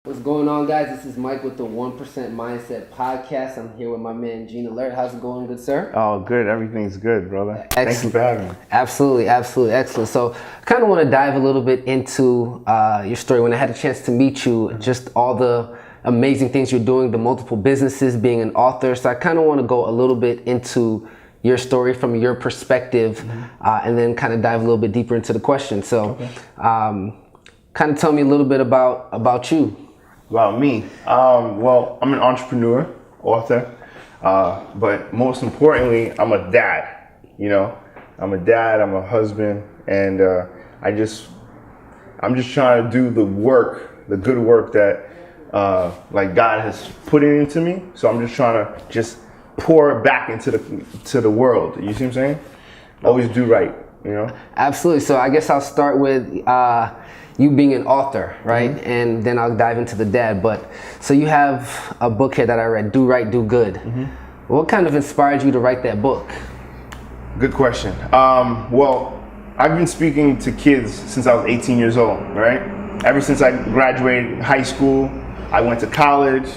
What's going on, guys? This is Mike with the 1% Mindset Podcast. I'm here with my man, Alerte. How's it going, good sir? Oh, good. Everything's good, brother. Excellent. Thank you for having me. Absolutely, excellent. So I kind of want to dive a little bit into your story. When I had a chance to meet you, just all the amazing things you're doing, the multiple businesses, being an author. So I kind of want to go a little bit into your story from your perspective, and then kind of dive a little bit deeper into the question. So kind of tell me a little bit about you. About me. Well, I'm an entrepreneur, author, but most importantly, I'm a dad. You know, I'm a dad, I'm a husband, and I'm just trying to do the good work that like God has put it into me. So I'm just trying to just pour it back into the world. You see what I'm saying? Always do right. You know? Absolutely. So I guess I'll start with you being an author, right? Mm-hmm. And then I'll dive into the dad. But so you have a book here that I read, Do Right, Do Good. Mm-hmm. What kind of inspired you to write that book? Good question. Well, I've been speaking to kids since I was 18 years old, right? Ever since I graduated high school, I went to college.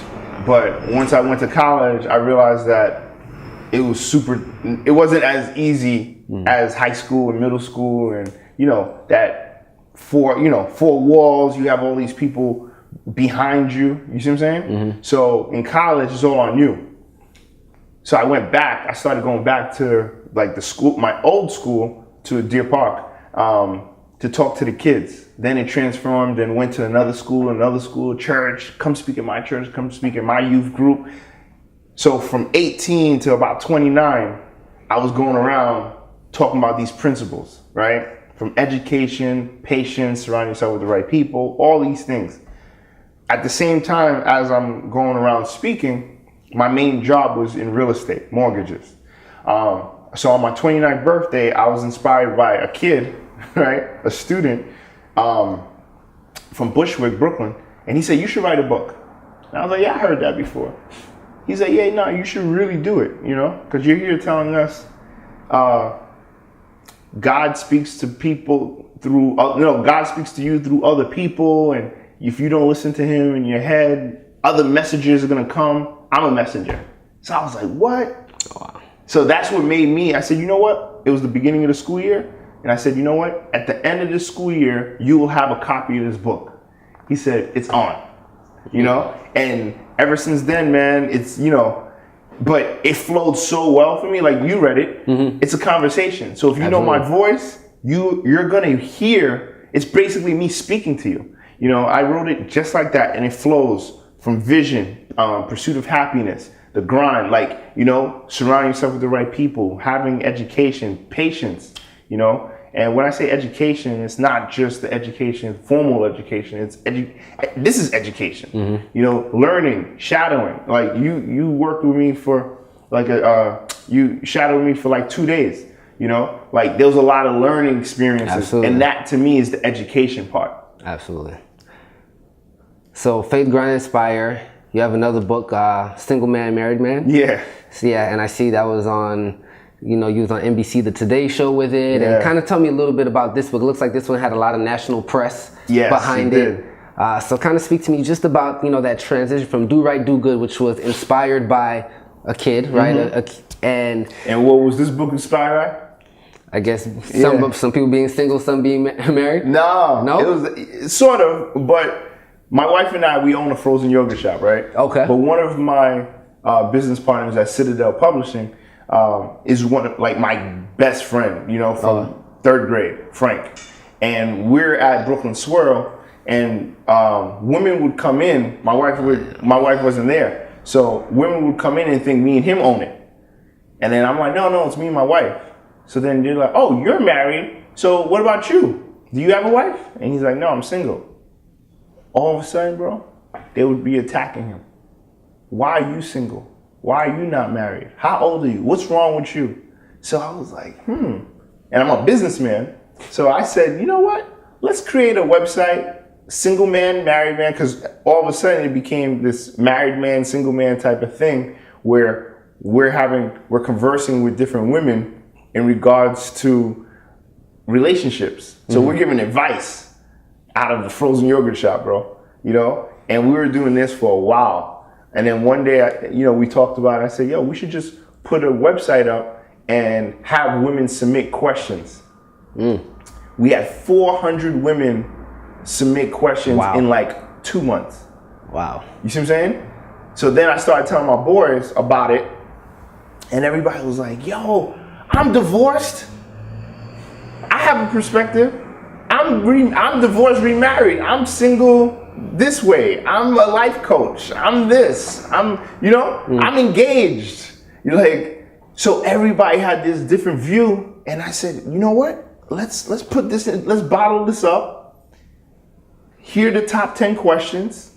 But once I went to college, I realized that it wasn't as easy as high school and middle school, and that four walls, you have all these people behind you. You see what I'm saying? Mm-hmm. So in college, it's all on you. So I started going back to like the school, my old school, to Deer Park, to talk to the kids. Then it transformed and went to another school, church, come speak at my church, come speak at my youth group. So from 18 to about 29, I was going around talking about these principles, right? From education, patience, surround yourself with the right people, all these things. At the same time as I'm going around speaking, my main job was in real estate, mortgages. So on my 29th birthday, I was inspired by a kid, right? A student from Bushwick, Brooklyn. And he said, you should write a book. And I was like, yeah, I heard that before. He said, yeah, no, you should really do it, because you're here telling us God speaks to people through, God speaks to you through other people. And if you don't listen to him in your head, other messages are going to come. I'm a messenger. So I was like, what? Wow. So that's what made me, I said, you know what? It was the beginning of the school year. And I said, you know what? At the end of the school year, you will have a copy of this book. He said, it's on, and ever since then, man, it's, but it flowed so well for me. Like, you read it. Mm-hmm. It's a conversation. So if you know my voice, you're going to hear, it's basically me speaking to you. I wrote it just like that, and it flows from vision, pursuit of happiness, the grind, like, surrounding yourself with the right people, having education, patience, And when I say education, it's not just the education, formal education. This is education. Mm-hmm. Learning, shadowing. Like you worked with me for you shadowed me for like 2 days. Like there was a lot of learning experiences. Absolutely. And that to me is the education part. Absolutely. So Faith, Grind, Inspire. You have another book, Single Man, Married Man. Yeah. So, yeah, and I see that was on. You was on NBC, the Today Show with it, and kind of tell me a little bit about this book. It looks like this one had a lot of national press behind it. So kind of speak to me just about, that transition from Do Right, Do Good, which was inspired by a kid, right? Mm-hmm. And what was this book inspired by? I guess some people being single, some being married? No? It was sort of, but my wife and I, we own a frozen yogurt shop, right? Okay. But one of my business partners at Citadel Publishing, is one of my best friend, from third grade, Frank. And we're at Brooklyn Swirl, and women would come in. My wife wasn't there, so women would come in and think me and him own it. And then I'm like, no, it's me and my wife. So then they're like, oh, you're married. So what about you? Do you have a wife? And he's like, no, I'm single. All of a sudden, bro, they would be attacking him. Why are you single? Why are you not married? How old are you? What's wrong with you? So I was like, And I'm a businessman. So I said, you know what? Let's create a website, single man, married man, because all of a sudden it became this married man, single man type of thing where we're conversing with different women in regards to relationships. So we're giving advice out of the frozen yogurt shop, bro. And we were doing this for a while. And then one day, we talked about it. I said, yo, we should just put a website up and have women submit questions. We had 400 women submit questions in like 2 months. Wow. You see what I'm saying? So then I started telling my boys about it, and everybody was like, yo, I'm divorced. I have a perspective. I'm divorced, remarried. I'm single this way. I'm a life coach. I'm this. I'm engaged. So everybody had this different view, and I said, you know what? Let's put this in, let's bottle this up. Here are the top 10 questions.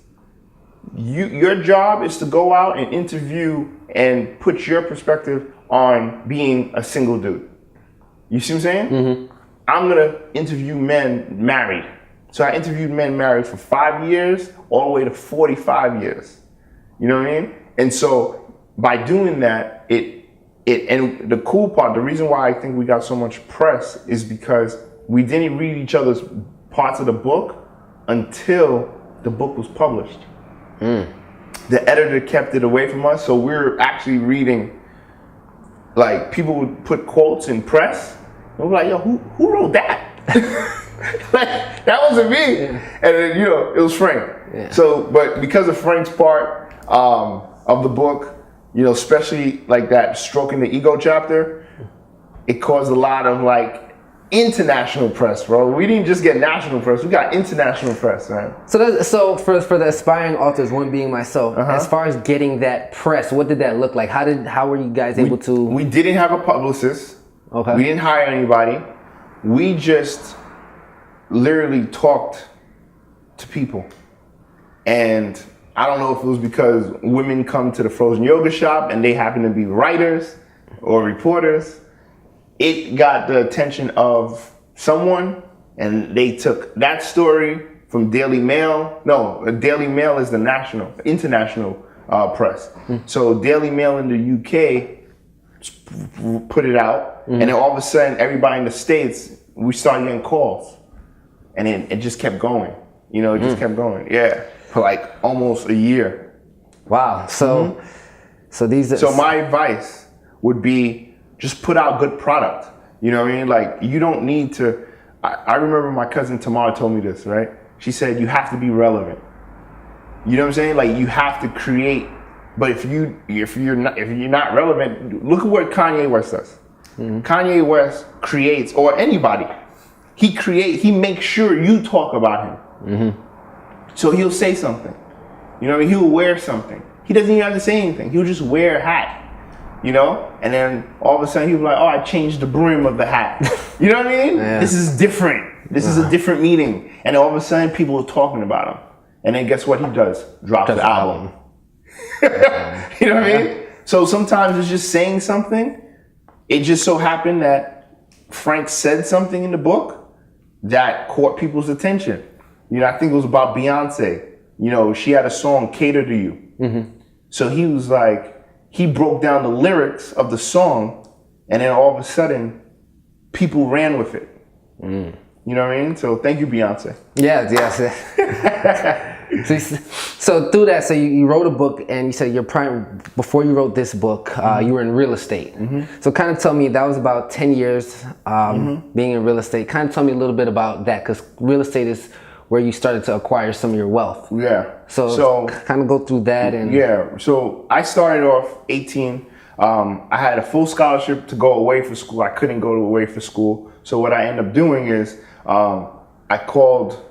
Your job is to go out and interview and put your perspective on being a single dude. You see what I'm saying? Mm-hmm. I'm gonna interview men married. So I interviewed men married for 5 years all the way to 45 years. You know what I mean? And so by doing that, and the cool part, the reason why I think we got so much press is because we didn't read each other's parts of the book until the book was published. The editor kept it away from us, so we're actually reading, like, people would put quotes in press, and we're like, yo, who wrote that? Like, that wasn't me. Yeah. And then, it was Frank. Yeah. So, but because of Frank's part of the book, especially like that stroking the ego chapter, it caused a lot of like international press, bro. We didn't just get national press; we got international press, man. So for the aspiring authors, one being myself, as far as getting that press, what did that look like? How were you guys able to? We didn't have a publicist. Okay. We didn't hire anybody. We just literally talked to people, and I don't know if it was because women come to the frozen yoga shop and they happen to be writers or reporters. It got the attention of someone, and they took that story from Daily Mail. No, Daily Mail is the international press. So Daily Mail in the UK put it out, and then all of a sudden, everybody in the States, we started getting calls, and it just kept going. It just kept going. Yeah. For like almost a year. Wow. So my advice would be just put out good product. You know what I mean? Like, you don't need to. I remember my cousin Tamara told me this, right? She said you have to be relevant. You know what I'm saying? Like, you have to create. But if you're not relevant, look at what Kanye West does. Kanye West creates, or anybody, he makes sure you talk about him. So he'll say something, he'll wear something. He doesn't even have to say anything. He'll just wear a hat, and then all of a sudden he'll be like, oh, I changed the brim of the hat. You know what I mean? Yeah. This is different. This is a different meaning. And all of a sudden people are talking about him. And then guess what he does? Drops the album. You know what I mean? So sometimes it's just saying something. It just so happened that Frank said something in the book that caught people's attention. I think it was about Beyonce. She had a song, Cater to You. So he was like, he broke down the lyrics of the song, and then all of a sudden, people ran with it. You know what I mean? So thank you, Beyonce. Yes. So through that, so you wrote a book, and you said before you wrote this book, you were in real estate. So kind of tell me, that was about 10 years being in real estate. Kind of tell me a little bit about that, because real estate is where you started to acquire some of your wealth. Yeah. So kind of go through that. And yeah. So I started off 18. I had a full scholarship to go away for school. I couldn't go away for school. So what I ended up doing is I called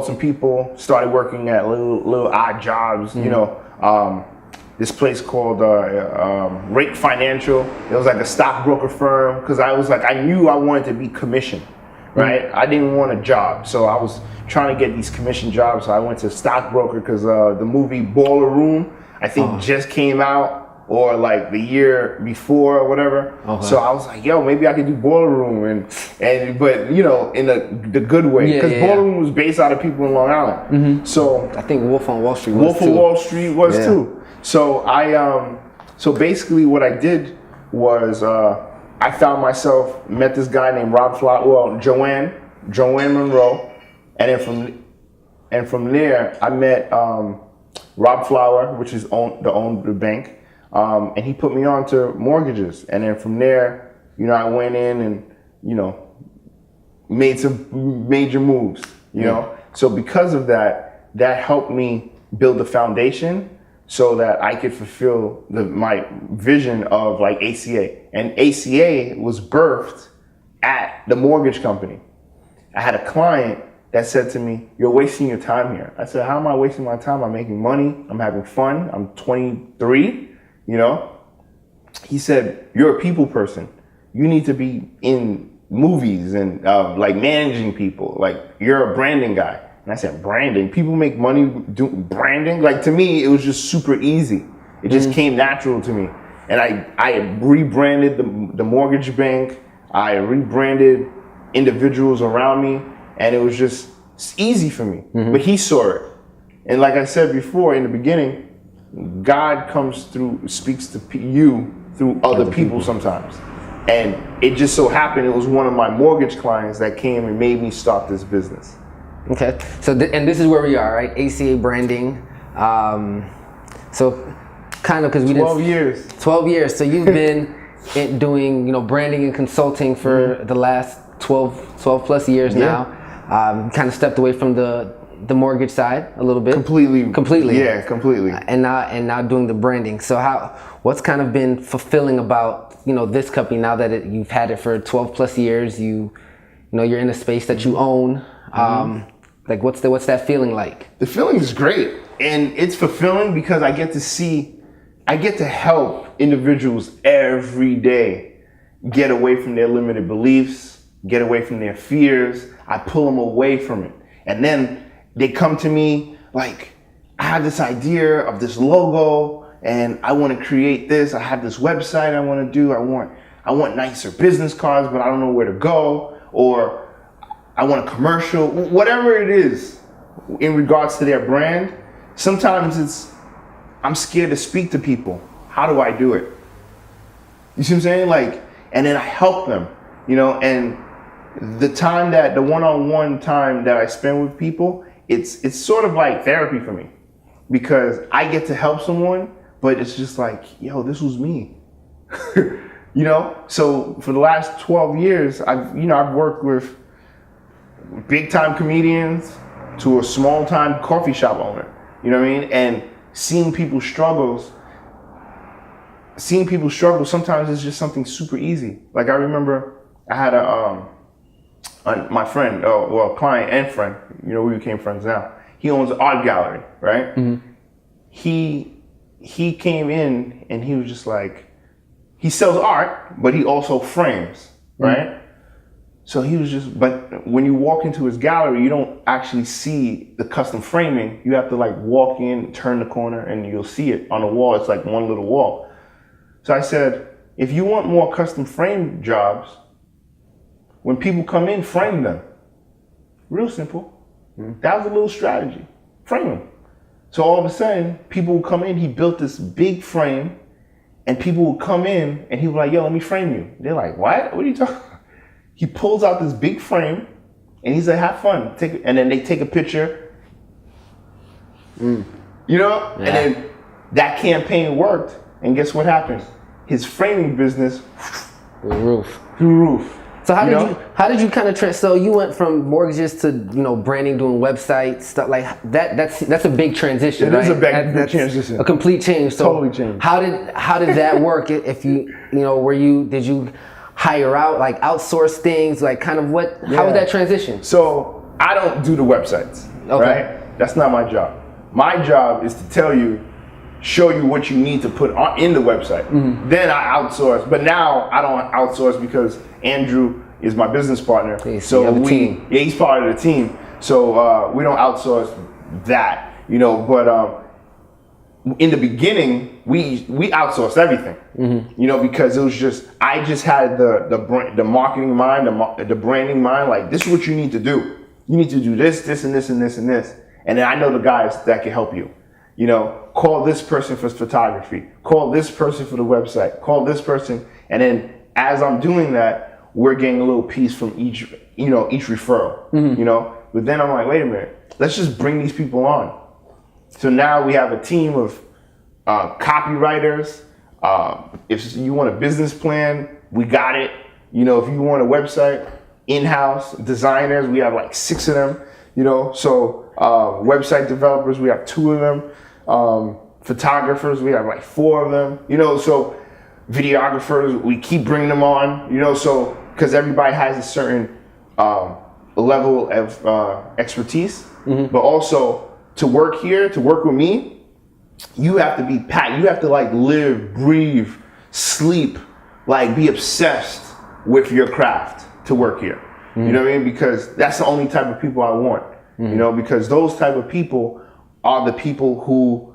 some people, started working at little odd jobs. This place called Rake Financial. It was like a stockbroker firm, because I knew I wanted to be commissioned. Right? I didn't want a job, so I was trying to get these commission jobs. So I went to stockbroker, because the movie Boiler Room, I think, just came out, or like the year before or whatever. So I was like, yo, maybe I could do Boiler Room, but in the good way, because Boiler Room was based out of people in Long Island. So I think Wolf on Wall Street was too. So so basically what I did was I found myself, met this guy named Joanne Monroe, and And from there, I met Rob Flower, which is owned the bank, and he put me on to mortgages. And then from there, I went in and made some major moves. You know, so because of that, that helped me build the foundation so that I could fulfill my vision of like ACA. And ACA was birthed at the mortgage company. I had a client that said to me, "You're wasting your time here." I said, "How am I wasting my time? I'm making money. I'm having fun. I'm 23, He said, "You're a people person. You need to be in movies and like managing people. Like you're a branding guy." And I said, "Branding? People make money doing branding?" Like to me, it was just super easy. It just came natural to me. And I rebranded the mortgage bank. I rebranded individuals around me, and it was just easy for me. But he saw it. And like I said before in the beginning, God speaks to you through other people sometimes. And it just so happened it was one of my mortgage clients that came and made me start this business. Okay, so and this is where we are, right? ACA branding. So kind of because we 12 years. 12 years. So you've been doing branding and consulting for the last 12 plus years now. Kind of stepped away from the mortgage side a little bit. Completely. Yeah, completely. And now doing the branding. So what's kind of been fulfilling about this company now that you've had it for 12 plus years? You're in a space that you own. Like what's that feeling like? The feeling is great, and it's fulfilling because I get to help individuals every day get away from their limited beliefs, get away from their fears. I pull them away from it, and then they come to me like, "I have this idea of this logo, and I want to create this. I have this website I want to do. I want nicer business cards, but I don't know where to go, or I want a commercial," whatever it is in regards to their brand. Sometimes I'm scared to speak to people. How do I do it? You see what I'm saying? Like, and then I help them, and the one-on-one time that I spend with people, it's sort of like therapy for me, because I get to help someone, but it's just like, yo, this was me. So for the last 12 years, I've worked with big time comedians to a small time coffee shop owner, and seeing people struggle sometimes is just something super easy. Like I remember I had my friend, client and friend, we became friends now. He owns an art gallery, right? He came in and he was just like, he sells art, but he also frames, right? So he was but when you walk into his gallery, you don't actually see the custom framing. You have to like walk in, turn the corner, and you'll see it on the wall. It's like one little wall. So I said, if you want more custom frame jobs, when people come in, frame them. Real simple. That was a little strategy. Frame them. So all of a sudden, people would come in. He built this big frame, and people would come in, and he was like, "Yo, let me frame you." They're like, "What? What are you talking about?" He pulls out this big frame, and he's like, "Have fun." And then they take a picture. And then that campaign worked. And guess what happened? His framing business through the roof. So how did you kind of so you went from mortgages to branding, doing websites, stuff like that. That's a big transition. It is a big transition. A complete change. So totally changed. How did that work? If did you hire out, like outsource things, like kind of how would that transition? So I don't do the websites, right? That's not my job. My job is to show you what you need to put in the website. Then I outsource, but now I don't outsource because Andrew is my business partner. So he's part of the team. So we don't outsource that, but in the beginning, we outsourced everything, because it was I just had the marketing mind, the branding mind. Like, this is what you need to do. You need to do this, this, and this, and this, and this. And then I know the guys that can help you. Call this person for photography. Call this person for the website. Call this person. And then as I'm doing that, we're getting a little piece from each referral. But then I'm like, wait a minute. let's just bring these people on. So now we have a team of copywriters. If you want a business plan, we got it. You know, if you want a website, in-house designers, we have like 6 of them. You know, so website developers, we have 2 of them. Photographers, we have like 4 of them. You know, so videographers, we keep bringing them on. You know, so because everybody has a certain level of expertise, but also to work here, to work with me, you have to be packed. You have to like live, breathe, sleep, like be obsessed with your craft to work here. You know what I mean? Because that's the only type of people I want. You know, because those type of people are the people who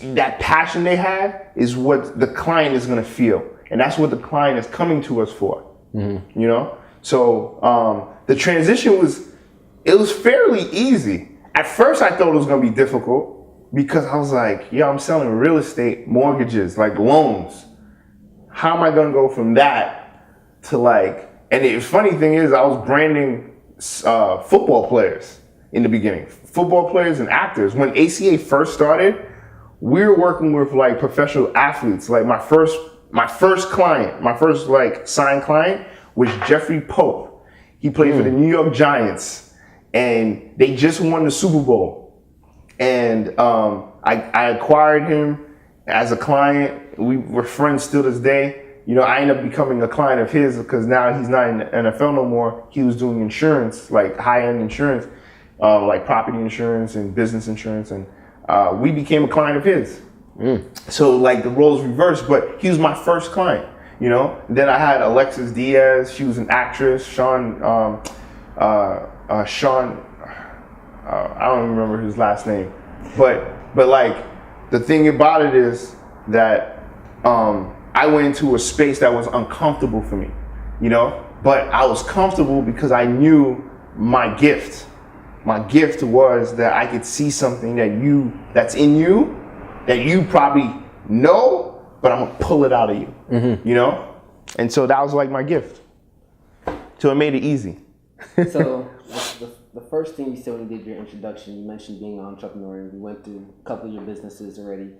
that passion they have is what the client is going to feel, and that's what the client is coming to us for. You know, so the transition was fairly easy. At first, I thought it was going to be difficult because I was like, yo, I'm selling real estate, mortgages, like loans. How am I going to go from that to like, and the funny thing is I was branding football players in the beginning, football players and actors. When ACA first started, we were working with like professional athletes. Like my first client, my first like signed client was Jeffrey Pope. He played for the New York Giants. And they just won the Super Bowl. And I acquired him as a client. We were friends still to this day. You know, I ended up becoming a client of his because now he's not in the NFL no more. He was doing insurance, like high-end insurance, like property insurance and business insurance. And we became a client of his. So like the roles reversed, but he was my first client, you know. Then I had Alexis Diaz. She was an actress. Sean, I don't remember his last name, but like the thing about it is that I went into a space that was uncomfortable for me, you know, but I was comfortable because I knew my gift. My gift was that I could see something that's in you that you probably know, but I'm gonna pull it out of you, you know, and so that was like my gift. So it made it easy. So the first thing you said when you did your introduction, you mentioned being an entrepreneur, and we went through a couple of your businesses already.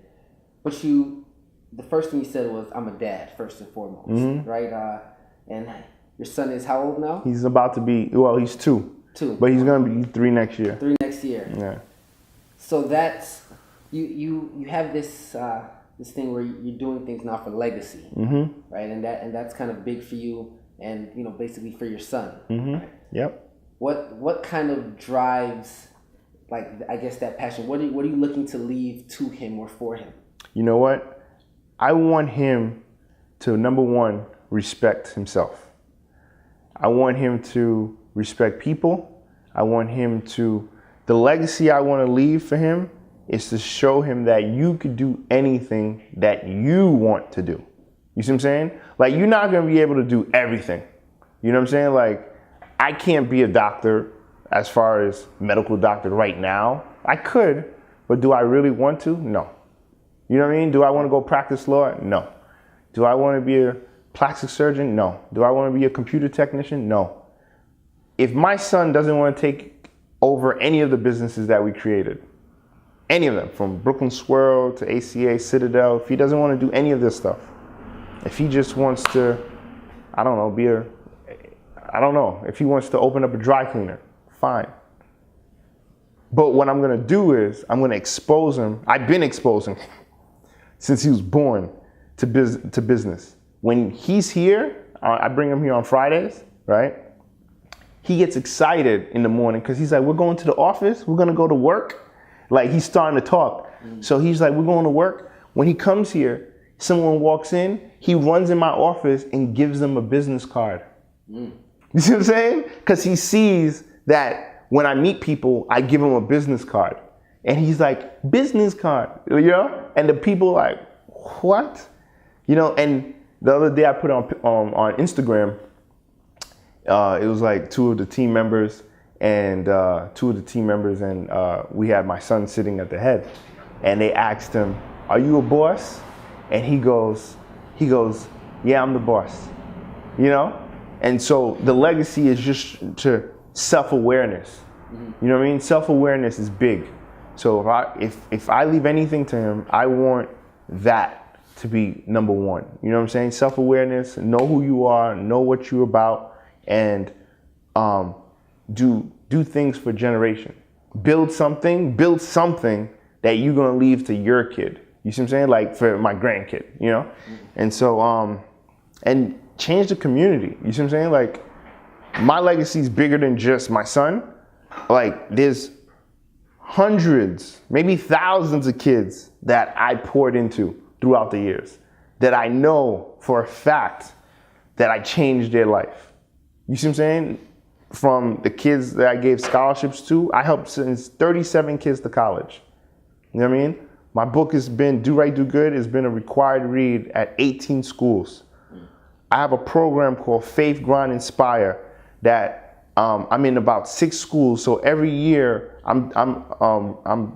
But the first thing you said was, "I'm a dad first and foremost," right? And your son is how old now? He's about to be, well, he's 2. 2. But he's gonna be 3 next year. 3 next year. Yeah. So that's you have this this thing where you're doing things now for legacy, right? And that's kind of big for you. And you know, basically for your son. Right? Yep. What kind of drives, like, I guess, that passion? What are you looking to leave to him or for him? You know what? I want him to, number one, respect himself. I want him to respect people. I want him to, the legacy I want to leave for him is to show him that you could do anything that you want to do. You see what I'm saying? Like, you're not going to be able to do everything. You know what I'm saying? Like, I can't be a doctor as far as medical doctor right now. I could, but do I really want to? No. You know what I mean? Do I want to go practice law? No. Do I want to be a plastic surgeon? No. Do I want to be a computer technician? No. If my son doesn't want to take over any of the businesses that we created, any of them, from Brooklyn Swirl to ACA, Citadel, if he doesn't want to do any of this stuff, if he just wants to, I don't know, if he wants to open up a dry cleaner, fine. But what I'm gonna do is, I'm gonna expose him. I've been exposing him since he was born to business. When he's here, I bring him here on Fridays, right? He gets excited in the morning because he's like, we're going to the office, we're gonna go to work. Like, he's starting to talk. So he's like, we're going to work. When he comes here, someone walks in, he runs in my office and gives them a business card. You see what I'm saying? Because he sees that when I meet people, I give him a business card. And he's like, business card, you know? And the people are like, what? You know, and the other day I put on Instagram, it was like two of the team members and we had my son sitting at the head. And they asked him, are you a boss? And he goes, yeah, I'm the boss, you know? And so the legacy is just to self-awareness. You know what I mean? Self-awareness is big. So if I leave anything to him, I want that to be number one. You know what I'm saying? Self-awareness, know who you are, know what you're about, and do things for generation. Build something that you're gonna leave to your kid. You see what I'm saying? Like for my grandkid, you know? And so, and change the community. You see what I'm saying? Like my legacy is bigger than just my son. Like there's hundreds, maybe thousands of kids that I poured into throughout the years that I know for a fact that I changed their life. You see what I'm saying? From the kids that I gave scholarships to, I helped send 37 kids to college. You know what I mean? My book has been Do Right, Do Good. It's been a required read at 18 schools. I have a program called Faith, Grind, Inspire that I'm in about 6 schools. So every year I'm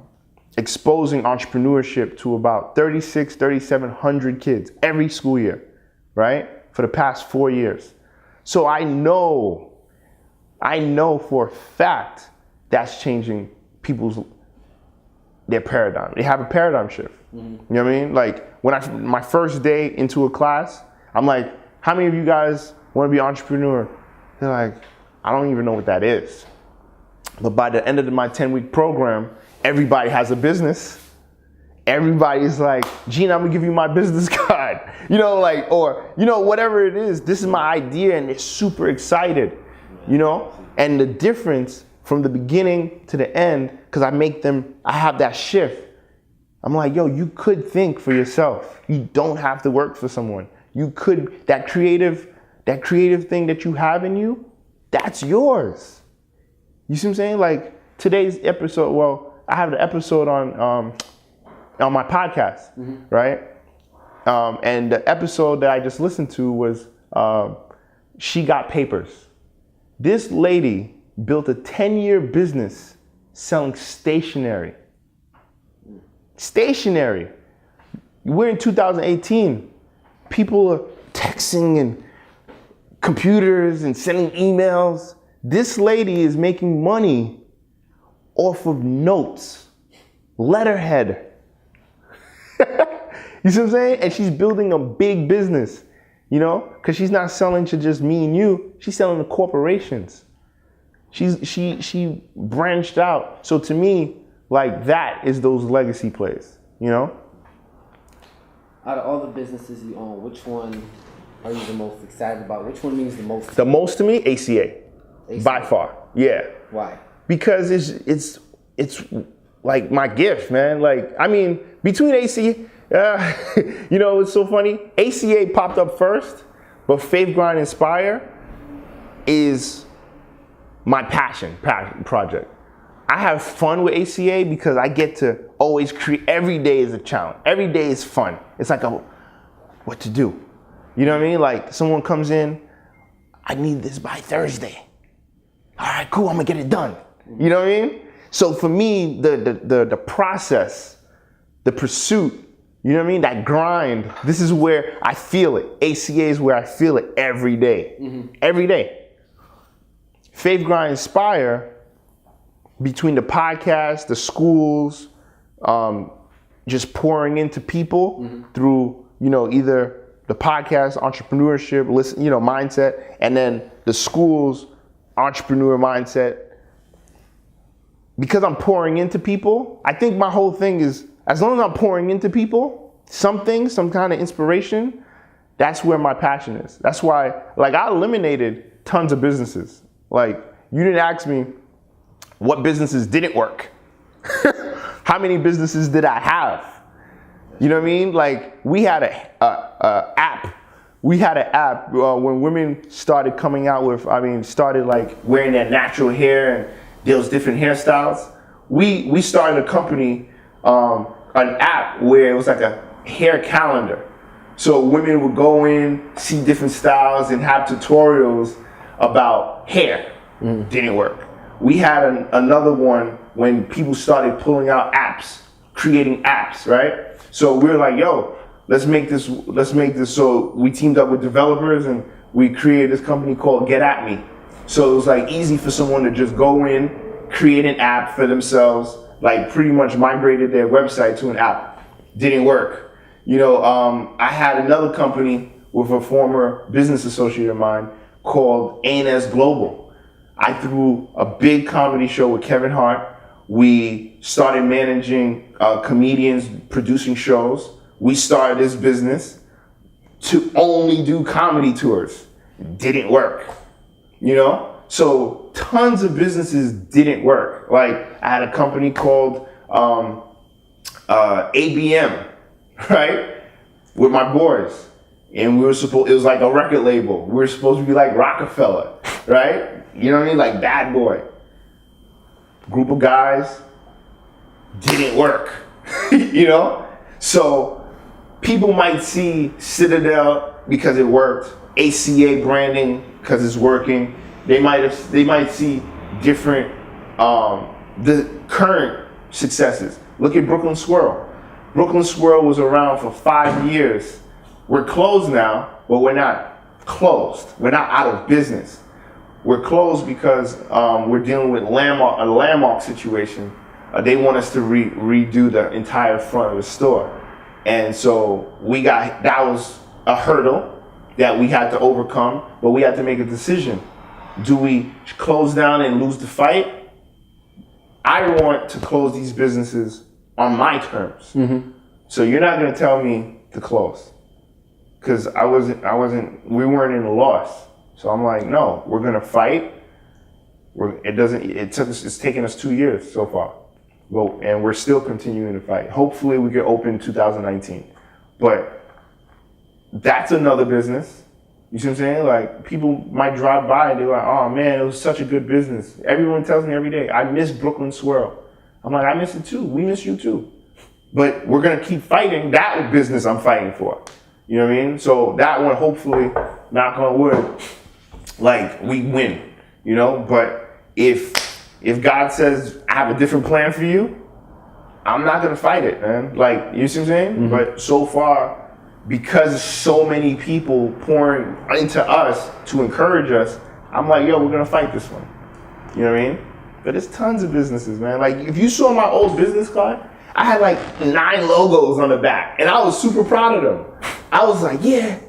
exposing entrepreneurship to about 3,700 kids every school year, right? For the past 4 years. So I know for a fact that's changing their paradigm. They have a paradigm shift. You know what I mean? Like my first day into a class, I'm like, how many of you guys want to be an entrepreneur? They're like, I don't even know what that is. But by the end of my 10-week program, everybody has a business. Everybody's like, Gene, I'm gonna give you my business card. You know, like, or, you know, whatever it is, this is my idea, and they're super excited, you know? And the difference from the beginning to the end, because I have that shift. I'm like, yo, you could think for yourself. You don't have to work for someone. You could, that creative thing that you have in you, that's yours. You see what I'm saying? Like today's episode, well, I have the episode on my podcast, right? And the episode that I just listened to was She Got Papers. This lady built a 10-year business selling stationery. Stationery. We're in 2018. People are texting and computers and sending emails. This lady is making money off of notes, letterhead. You see what I'm saying? And she's building a big business, you know, because she's not selling to just me and you. She's selling to corporations. She branched out. So to me, like that is those legacy plays, you know? Out of all the businesses you own, which one are you the most excited about? Which one means the most? The most to me, ACA. By far, yeah. Why? Because it's like my gift, man. Like, I mean, between ACA, you know, it's so funny. ACA popped up first, but Faith, Grind, Inspire is my passion project. I have fun with ACA because I get to always create. Every day is a challenge. Every day is fun. It's like what to do. You know what I mean? Like someone comes in, I need this by Thursday. All right, cool, I'm gonna get it done. You know what I mean? So for me, the process, the pursuit, you know what I mean? That grind, this is where I feel it. ACA is where I feel it every day. Every day. Faith, Grind, Inspire, between the podcast, the schools, just pouring into people through, you know, either the podcast, entrepreneurship, listen, you know, mindset, and then the schools, entrepreneur mindset. Because I'm pouring into people, I think my whole thing is, as long as I'm pouring into people, some kind of inspiration, that's where my passion is. That's why, like, I eliminated tons of businesses. Like, you didn't ask me what businesses didn't work. How many businesses did I have? You know what I mean? Like, we had a app. We had an app when women started coming out with, started like wearing their natural hair and those different hairstyles. We started a company, an app where it was like a hair calendar. So women would go in, see different styles, and have tutorials about hair. Didn't work. We had another one when people started pulling out apps, creating apps, right? So we were like, yo, let's make this. So we teamed up with developers and we created this company called Get At Me. So it was like easy for someone to just go in, create an app for themselves, like pretty much migrated their website to an app. Didn't work. You know, I had another company with a former business associate of mine called A&S Global. I threw a big comedy show with Kevin Hart. We started managing comedians, producing shows. We started this business to only do comedy tours. Didn't work, you know? So tons of businesses didn't work. Like I had a company called ABM, right? With my boys. And it was like a record label. We were supposed to be like Rockefeller, right? You know what I mean? Like Bad Boy. Group of guys, didn't work, you know? So people might see Citadel because it worked, ACA branding because it's working. They might see different, the current successes. Look at Brooklyn Swirl. Brooklyn Swirl was around for 5 years. We're closed now, but we're not closed. We're not out of business. We're closed because we're dealing with a landmark situation. They want us to redo the entire front of the store. And so that was a hurdle that we had to overcome, but we had to make a decision. Do we close down and lose the fight? I want to close these businesses on my terms. Mm-hmm. So you're not gonna tell me to close. Because we weren't in a loss. So I'm like, no, we're gonna fight. It's taken us 2 years so far. Well, and we're still continuing to fight. Hopefully we can open in 2019. But that's another business. You see what I'm saying? Like people might drive by and they're like, oh man, it was such a good business. Everyone tells me every day, I miss Brooklyn Swirl. I'm like, I miss it too. We miss you too. But we're gonna keep fighting that business I'm fighting for. You know what I mean? So that one, hopefully, knock on wood, like we win, you know? But if God says, I have a different plan for you, I'm not gonna fight it, man. Like, you see what I'm saying? Mm-hmm. But so far, because so many people pouring into us to encourage us, I'm like, yo, we're gonna fight this one. You know what I mean? But there's tons of businesses, man. Like, if you saw my old business card, I had like 9 logos on the back, and I was super proud of them. I was like, yeah,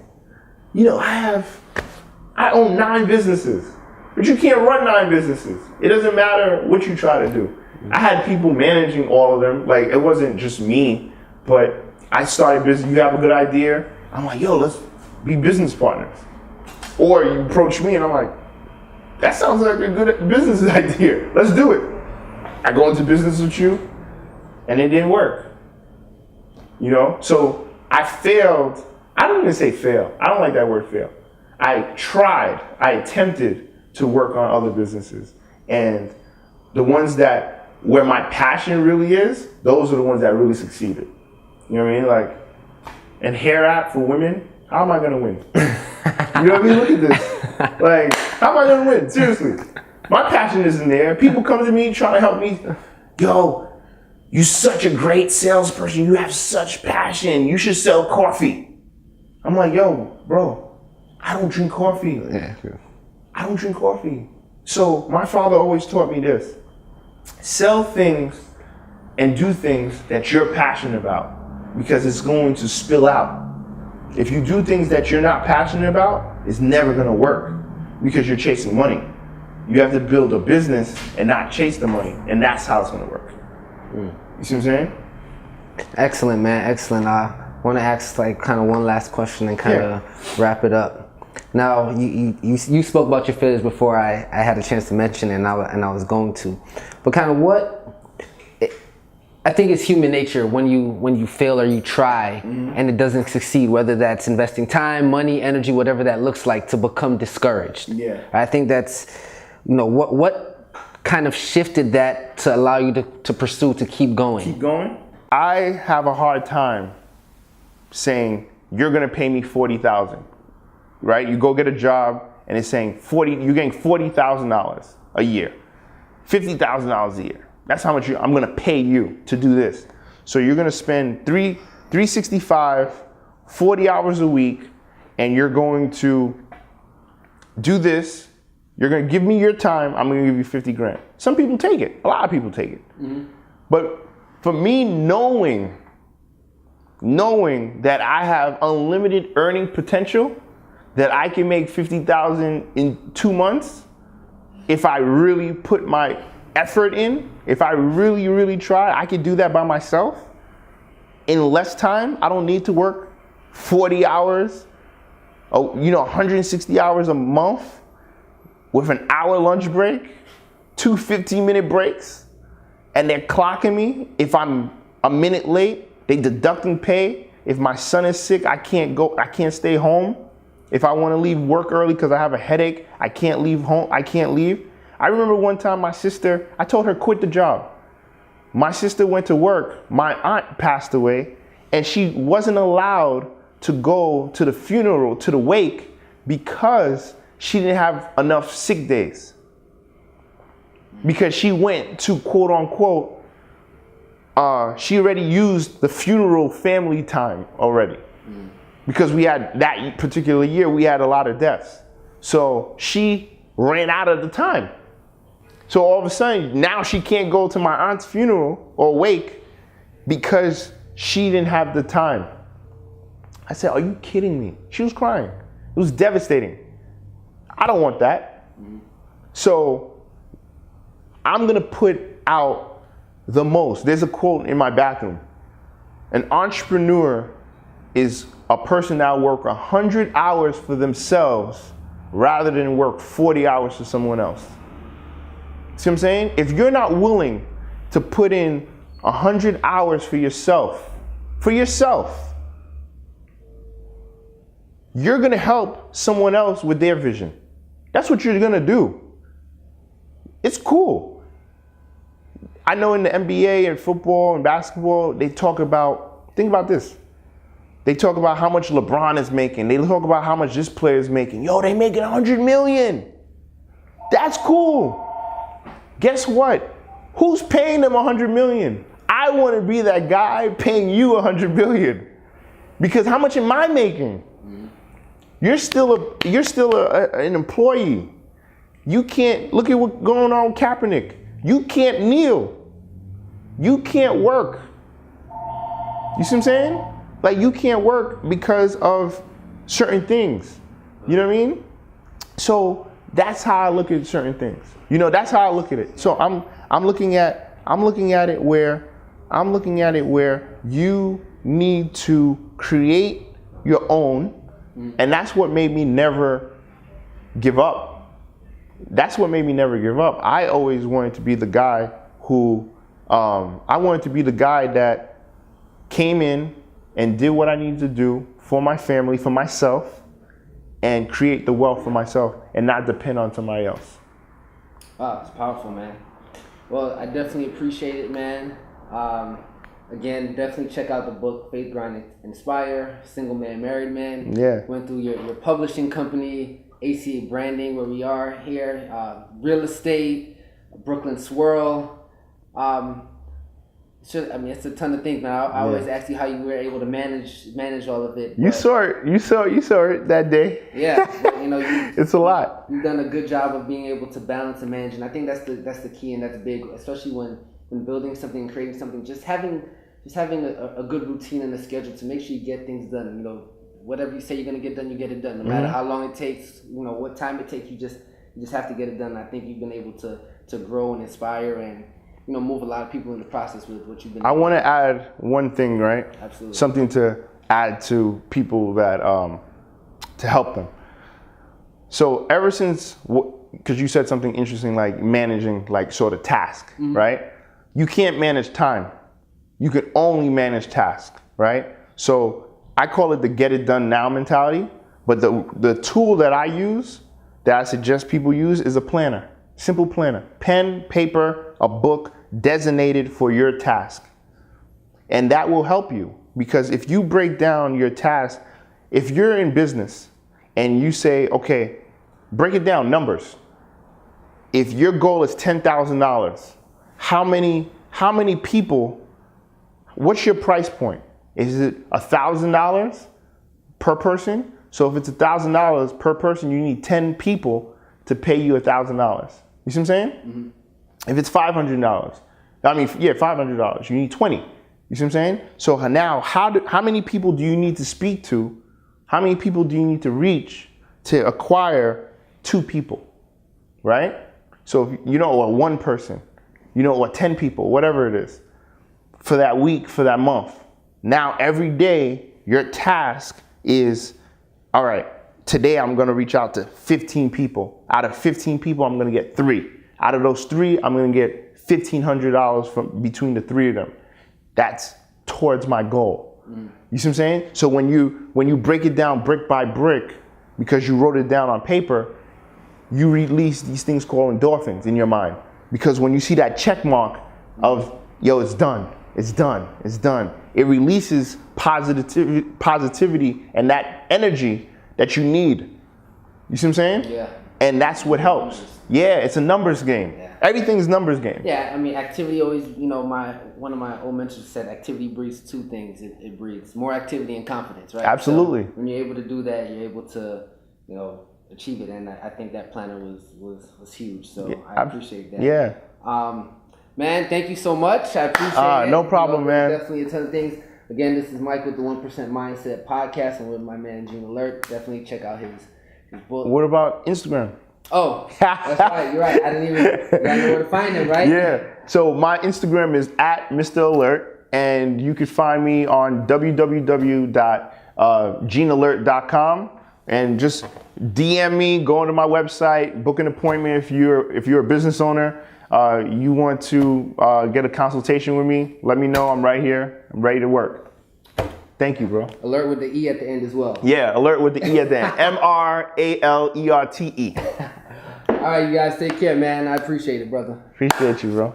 you know, I own 9 businesses, but you can't run 9 businesses. It doesn't matter what you try to do. I had people managing all of them. Like, it wasn't just me, but I started business. You have a good idea? I'm like, yo, let's be business partners. Or you approach me and I'm like, that sounds like a good business idea. Let's do it. I go into business with you and it didn't work. You know? So I failed. I don't even say fail. I don't like that word fail. I attempted to work on other businesses. And the ones where my passion really is, those are the ones that really succeeded. You know what I mean? Like, and hair app for women, how am I gonna win? You know what I mean? Look at this. Like, how am I gonna win? Seriously. My passion isn't there. People come to me trying to help me. Yo, you're such a great salesperson. You have such passion. You should sell coffee. I'm like, yo, bro, I don't drink coffee. Yeah, true. I don't drink coffee. So my father always taught me this. Sell things and do things that you're passionate about, because it's going to spill out. If you do things that you're not passionate about, it's never gonna work because you're chasing money. You have to build a business and not chase the money, and that's how it's gonna work. You see what I'm saying? Excellent, man, excellent. I wanna ask like kind of one last question and kind of wrap it up. Now, you spoke about your failures before I had a chance to mention it, and I was going to. But kind of I think it's human nature when you fail or you try and it doesn't succeed, whether that's investing time, money, energy, whatever that looks like, to become discouraged. Yeah. I think that's, you know, what kind of shifted that to allow you to pursue, to keep going? Keep going? I have a hard time saying, you're gonna pay me $40,000, right? You go get a job and it's saying you're getting $40,000 a year, $50,000 a year. That's how much I'm gonna pay you to do this. So you're gonna spend 365, 40 hours a week, and you're going to do this You're going to give me your time. I'm going to give you 50 grand. Some people take it. A lot of people take it. But for me, knowing that I have unlimited earning potential, that I can make 50,000 in 2 months, if I really put my effort in, if I really, really try, I can do that by myself in less time. I don't need to work 40 hours, 160 hours a month with an hour lunch break, 2 15-minute breaks, and they're clocking me. If I'm a minute late, they deducting pay. If my son is sick, I can't stay home. If I want to leave work early because I have a headache, I can't leave home. I can't leave. I remember one time I told her quit the job. My sister went to work. My aunt passed away, and she wasn't allowed to go to the funeral, to the wake, because she didn't have enough sick days. Because she went to quote unquote, she already used the funeral family time already. Because we had that particular year, we had a lot of deaths. So she ran out of the time. So all of a sudden, now she can't go to my aunt's funeral or wake because she didn't have the time. I said, are you kidding me? She was crying. It was devastating. I don't want that. So I'm gonna put out the most. There's a quote in my bathroom. An entrepreneur is a person that will work 100 hours for themselves rather than work 40 hours for someone else. See what I'm saying? If you're not willing to put in 100 hours for yourself, you're gonna help someone else with their vision. That's what you're gonna do. It's cool. I know in the NBA and football and basketball, they talk about, think about this. They talk about how much LeBron is making. They talk about how much this player is making. Yo, they making 100 million. That's cool. Guess what? Who's paying them 100 million? I want to be that guy paying you 100 billion. Because how much am I making? You're still an employee. You can't, look at what's going on with Kaepernick. You can't kneel. You can't work. You see what I'm saying? Like, you can't work because of certain things. You know what I mean? So that's how I look at certain things. That's how I look at it. So I'm looking at it where you need to create your own, and that's what made me never give up. I always wanted to be the guy that came in and did what I needed to do for my family, for myself, and create the wealth for myself and not depend on somebody else. Wow, it's powerful, man. Well, I definitely appreciate it, man. Again, definitely check out the book, Faith, Grind, Inspire, Single Man, Married Man. Yeah. Went through your publishing company, ACA Branding, where we are here, real estate, Brooklyn Swirl. It's a ton of things, man. I always ask you how you were able to manage all of it. You saw it that day. Yeah, it's a lot. You've done a good job of being able to balance and manage, and I think that's the key, and that's big, especially when building something and creating something. Just having a good routine and a schedule to make sure you get things done. Whatever you say you're gonna get done, you get it done. No matter how long it takes, what time it takes, you just have to get it done. And I think you've been able to grow and inspire and move a lot of people in the process with what you've been doing. I want to add one thing, right? Absolutely. Something to add to people that to help them. So ever since, because you said something interesting, like managing like sort of task, right? You can't manage time. You can only manage task, right? So I call it the get it done now mentality, but the tool that I use, that I suggest people use, is a planner. Simple planner. Pen, paper, a book designated for your task. And that will help you, because if you break down your task, if you're in business and you say, okay, break it down, numbers. If your goal is $10,000, how many people, what's your price point? Is it $1,000 per person? So if it's $1,000 per person, you need 10 people to pay you $1,000. You see what I'm saying? Mm-hmm. If it's $500, $500, you need 20. You see what I'm saying? So now, how many people do you need to speak to? How many people do you need to reach to acquire 2 people, right? So if you know what, 1 person, you know what, 10 people, whatever it is, for that week, for that month. Now every day, your task is, all right, today I'm gonna reach out to 15 people. Out of 15 people, I'm gonna get 3. Out of those 3, I'm gonna get $1,500 from between the 3 of them. That's towards my goal. You see what I'm saying? So when you break it down brick by brick, because you wrote it down on paper, you release these things called endorphins in your mind. Because when you see that check mark of, yo, it's done, it's done, it's done, it releases positivity and that energy that you need. You see what I'm saying? Yeah. And that's what helps. Yeah, it's a numbers game. Yeah. Everything's numbers game. Yeah, I mean, activity always, one of my old mentors said activity breeds 2 things. It breeds more activity and confidence, right? Absolutely. So when you're able to do that, you're able to, achieve it. And I think that planner was huge. So yeah, I appreciate that. Yeah. Man, thank you so much. I appreciate it. No problem, man. Definitely a ton of things. Again, this is Mike with the 1% Mindset Podcast, and with my man Gene Alerte. Definitely check out his book. What about Instagram? Oh, that's right. You're right. I didn't even. You gotta know where to find him, right? Yeah. So my Instagram is @MrAlert, and you can find me on www.genealert.com, and just DM me, go onto my website, book an appointment if you're a business owner. You want to get a consultation with me, let me know. I'm right here. I'm ready to work. Thank you, bro. Alert with the E at the end as well. Yeah, alert with the E at the end. MRALERTE. All right, you guys take care, man. I appreciate it, brother. Appreciate you, bro.